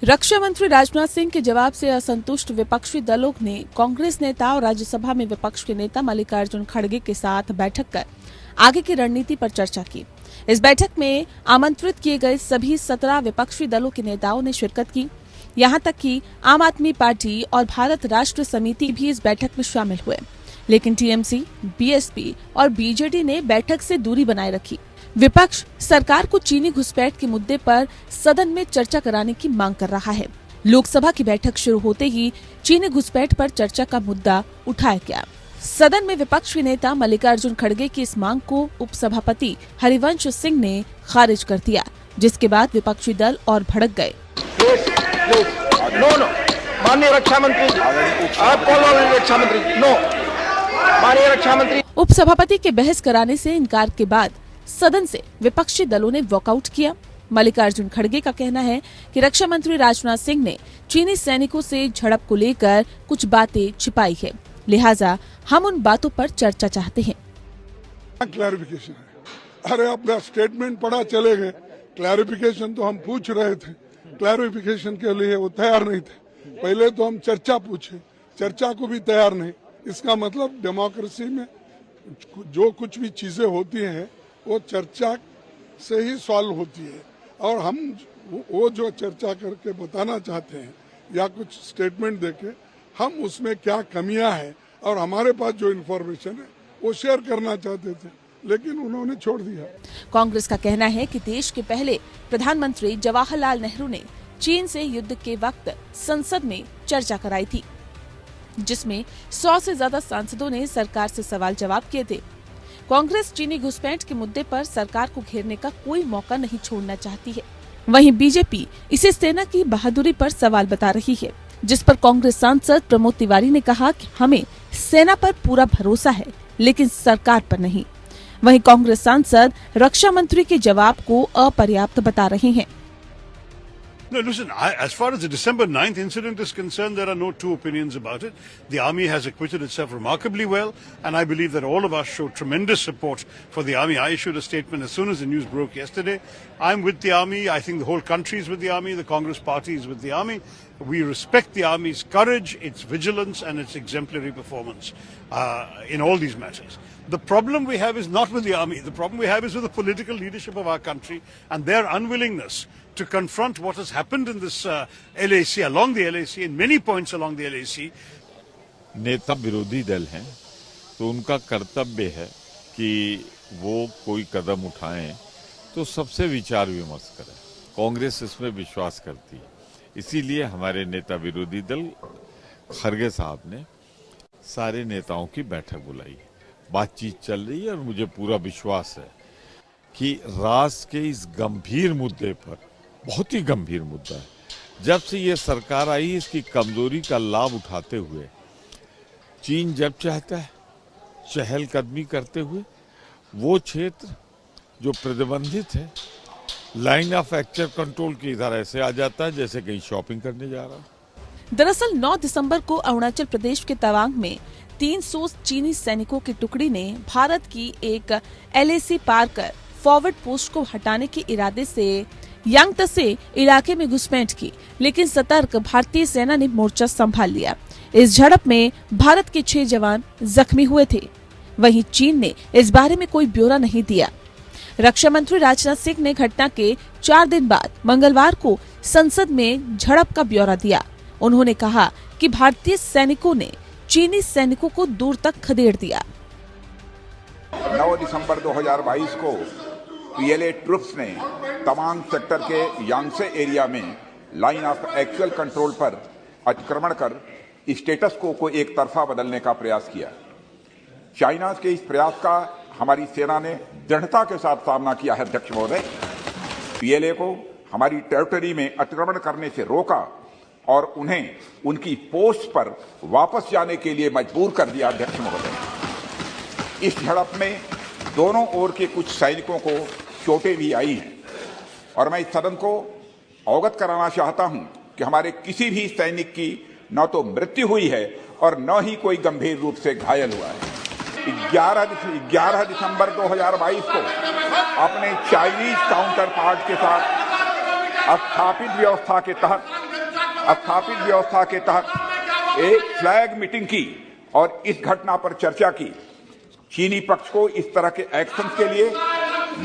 रक्षा मंत्री राजनाथ सिंह के जवाब से असंतुष्ट विपक्षी दलों ने कांग्रेस नेता और राज्यसभा में विपक्ष के नेता मल्लिकार्जुन खड़गे के साथ बैठक कर आगे की रणनीति पर चर्चा की। इस बैठक में आमंत्रित किए गए सभी 17 विपक्षी दलों के नेताओं ने शिरकत की। यहां तक कि आम आदमी पार्टी और भारत राष्ट्र समिति भी इस बैठक में शामिल हुए, लेकिन टीएमसी, बीएसपी और बीजेडी ने बैठक से दूरी बनाए रखी। विपक्ष सरकार को चीनी घुसपैठ के मुद्दे पर सदन में चर्चा कराने की मांग कर रहा है। लोकसभा की बैठक शुरू होते ही चीनी घुसपैठ पर चर्चा का मुद्दा उठाया गया। सदन में विपक्ष के नेता मल्लिकार्जुन खड़गे की इस मांग को उपसभापति हरिवंश सिंह ने खारिज कर दिया, जिसके बाद विपक्षी दल और भड़क गए। माननीय रक्षा मंत्री, आप कौन रक्षा मंत्री? नो, माननीय रक्षा मंत्री। उपसभापति के बहस कराने से इनकार के बाद सदन से विपक्षी दलों ने वॉकआउट किया। मल्लिकार्जुन खड़गे का कहना है कि रक्षा मंत्री राजनाथ सिंह ने चीनी सैनिकों से झड़प को लेकर कुछ बातें छिपाई है, लिहाजा हम उन बातों पर चर्चा चाहते हैं। क्लैरिफिकेशन है। अरे अपना स्टेटमेंट पढ़ा चले गए, क्लैरिफिकेशन तो हम पूछ रहे थे, क्लैरिफिकेशन के लिए वो तैयार नहीं थे। पहले तो हम चर्चा पूछे, चर्चा को भी तैयार नहीं। इसका मतलब डेमोक्रेसी में जो कुछ भी चीजें होती हैं वो चर्चा से ही सॉल्व होती है, और हम वो जो चर्चा करके बताना चाहते हैं या कुछ स्टेटमेंट देके हम उसमें क्या कमियां हैं और हमारे पास जो इन्फॉर्मेशन है वो शेयर करना चाहते थे, लेकिन उन्होंने छोड़ दिया। कांग्रेस का कहना है कि देश के पहले प्रधानमंत्री जवाहरलाल नेहरू ने चीन से युद्ध के वक्त संसद में चर्चा कराई थी, जिसमें 100 से ज्यादा सांसदों ने सरकार से सवाल जवाब किए थे। कांग्रेस चीनी घुसपैठ के मुद्दे पर सरकार को घेरने का कोई मौका नहीं छोड़ना चाहती है। वहीं बीजेपी इसे सेना की बहादुरी पर सवाल बता रही है, जिस पर कांग्रेस सांसद प्रमोद तिवारी ने कहा कि हमें सेना पर पूरा भरोसा है, लेकिन सरकार पर नहीं। वहीं कांग्रेस सांसद रक्षा मंत्री के जवाब को अपर्याप्त बता रहे हैं। No, listen, as far as the December 9th incident is concerned, there are no two opinions about it. The army has acquitted itself remarkably well, and I believe that all of us showed tremendous support for the army. I issued a statement as soon as the news broke yesterday. I'm with the army. I think the whole country is with the army. The Congress party is with the army. We respect the army's courage, its vigilance, and its exemplary performance in all these matters. The problem we have is not with the army. The problem we have is with the political leadership of our country and their unwillingness to confront what has happened in this LAC, along the LAC, in many points along the LAC. नेता विरोधी दल हैं, तो उनका कर्तव्य है कि वो कोई कदम उठाएं तो सबसे विचार विमर्श करें। कांग्रेस इसमें विश्वास करती है, इसीलिए हमारे नेता विरोधी दल खड़गे साहब ने सारे नेताओं की बैठक बुलाई। बातचीत चल रही है और मुझे पूरा विश्वास है कि राष्ट्र के इस गंभीर मुद्दे पर, बहुत ही गंभीर मुद्दा है, जब से ये सरकार आई इसकी कमजोरी का लाभ उठाते हुए चीन जब चाहता है चहलकदमी करते हुए वो क्षेत्र जो प्रतिबंधित है, लाइन ऑफ एक्चुअल कंट्रोल की तरह ऐसे आ जाता है जैसे कहीं शॉपिंग करने जा रहा है। दरअसल 9 दिसंबर को अरुणाचल प्रदेश के तवांग में 300 चीनी सैनिकों की टुकड़ी ने भारत की एक LAC पार कर फॉरवर्ड पोस्ट को हटाने के इरादे से यांगत्से इलाके में घुसपैठ की, लेकिन सतर्क भारतीय सेना ने मोर्चा संभाल लिया। इस झड़प में भारत के 6 जवान जख्मी हुए थे। वहीं चीन ने इस बारे में कोई ब्यौरा नहीं दिया। रक्षा मंत्री राजनाथ सिंह ने घटना के 4 दिन बाद मंगलवार को संसद में झड़प का ब्यौरा दिया। उन्होंने कहा कि भारतीय सैनिकों ने चीनी सैनिकों को दूर तक खदेड़ दिया। 9 दिसंबर 2022 को PLA ट्रुप्स ने तवांग सेक्टर के यांगसे एरिया में लाइन ऑफ एक्चुअल कंट्रोल पर अतिक्रमण कर स्टेटस को एक तरफा बदलने का प्रयास किया। चाइना के इस प्रयास का हमारी सेना ने दृढ़ता के साथ सामना किया है। अध्यक्ष महोदय, PLA को हमारी टेरिटरी में अतिक्रमण करने से रोका और उन्हें उनकी पोस्ट पर वापस जाने के लिए मजबूर कर दिया। अध्यक्ष महोदय, इस झड़प में दोनों ओर के कुछ सैनिकों को चोटें भी आई हैं और मैं इस सदन को अवगत कराना चाहता हूं कि हमारे किसी भी सैनिक की न तो मृत्यु हुई है और न ही कोई गंभीर रूप से घायल हुआ है। 11 दिसंबर 2022 को अपने चाइनीज काउंटर पार्ट के साथ स्थापित व्यवस्था के तहत स्थापित व्यवस्था के तहत एक फ्लैग मीटिंग की और इस घटना पर चर्चा की। चीनी पक्ष को इस तरह के एक्शन के लिए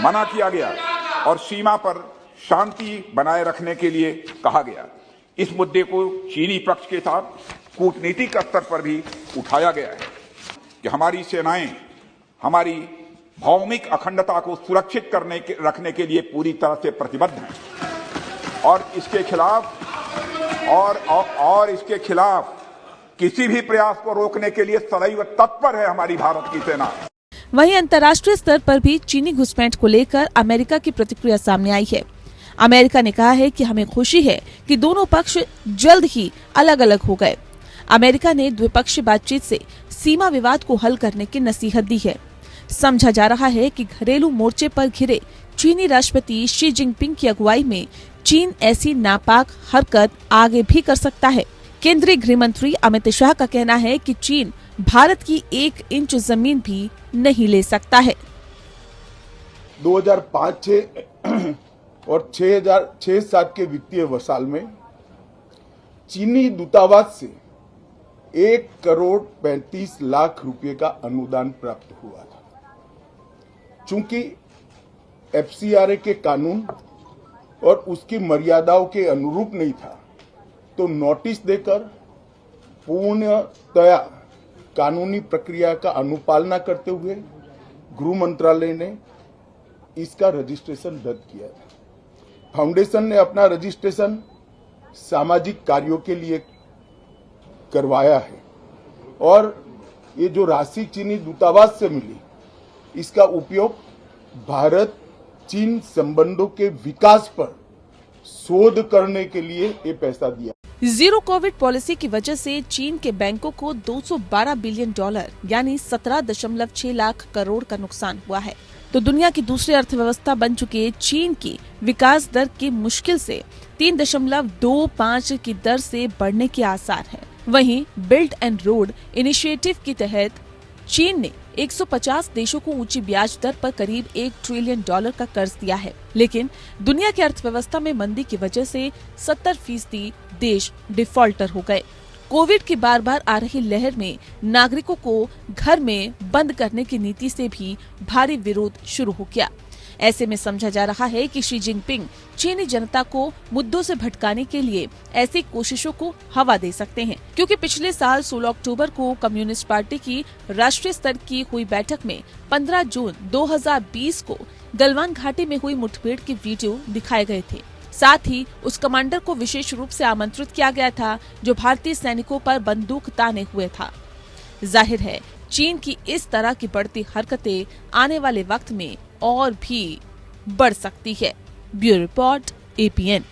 मना किया गया और सीमा पर शांति बनाए रखने के लिए कहा गया। इस मुद्दे को चीनी पक्ष के साथ कूटनीतिक स्तर पर भी उठाया गया है कि हमारी सेनाएं हमारी भौमिक अखंडता को सुरक्षित रखने के लिए पूरी तरह से प्रतिबद्ध हैं और इसके खिलाफ किसी भी प्रयास को रोकने के लिए सदैव तत्पर है हमारी भारत की सेना। वहीं अंतर्राष्ट्रीय स्तर पर भी चीनी घुसपैठ को लेकर अमेरिका की प्रतिक्रिया सामने आई है। अमेरिका ने कहा है कि हमें खुशी है कि दोनों पक्ष जल्द ही अलग अलग हो गए। अमेरिका ने द्विपक्षीय बातचीत से सीमा विवाद को हल करने की नसीहत दी है। समझा जा रहा है कि घरेलू मोर्चे पर घिरे चीनी राष्ट्रपति शी जिनपिंग की अगुवाई में चीन ऐसी नापाक हरकत आगे भी कर सकता है। केंद्रीय गृह मंत्री अमित शाह का कहना है कि चीन भारत की 1 इंच जमीन भी नहीं ले सकता है। 2005-6 और 2006-7 के वित्तीय साल में चीनी दूतावास से 1,35,00,000 रुपए का अनुदान प्राप्त हुआ था। चूंकि FCRA के कानून और उसकी मर्यादाओं के अनुरूप नहीं था, तो नोटिस देकर पूर्णतया कानूनी प्रक्रिया का अनुपालना करते हुए गृह मंत्रालय ने इसका रजिस्ट्रेशन रद्द किया था। फाउंडेशन ने अपना रजिस्ट्रेशन सामाजिक कार्यों के लिए करवाया है और ये जो राशि चीनी दूतावास से मिली, इसका उपयोग भारत चीन संबंधों के विकास पर शोध करने के लिए ये पैसा दिया। जीरो कोविड पॉलिसी की वजह से चीन के बैंकों को $212 बिलियन यानी 17.6 लाख करोड़ का नुकसान हुआ है। तो दुनिया की दूसरी अर्थव्यवस्था बन चुके चीन की विकास दर की मुश्किल से 3.25 की दर से बढ़ने के आसार हैं। वहीं बिल्ट एंड रोड इनिशिएटिव के तहत चीन ने 150 देशों को ऊंची ब्याज दर पर करीब $1 ट्रिलियन का कर्ज दिया है। लेकिन दुनिया की अर्थव्यवस्था में मंदी की वजह से 70% देश डिफॉल्टर हो गए। कोविड की बार बार आ रही लहर में नागरिकों को घर में बंद करने की नीति से भी भारी विरोध शुरू हो गया। ऐसे में समझा जा रहा है कि शी जिनपिंग चीनी जनता को मुद्दों से भटकाने के लिए ऐसी कोशिशों को हवा दे सकते हैं, क्योंकि पिछले साल 16 अक्टूबर को कम्युनिस्ट पार्टी की राष्ट्रीय स्तर की हुई बैठक में 15 जून 2020 को गलवान घाटी में हुई मुठभेड़ के वीडियो दिखाए गए थे। साथ ही उस कमांडर को विशेष रूप से आमंत्रित किया गया था जो भारतीय सैनिकों पर बंदूक ताने हुए था। जाहिर है चीन की इस तरह की बढ़ती हरकतें आने वाले वक्त में और भी बढ़ सकती है। Bureau report APN।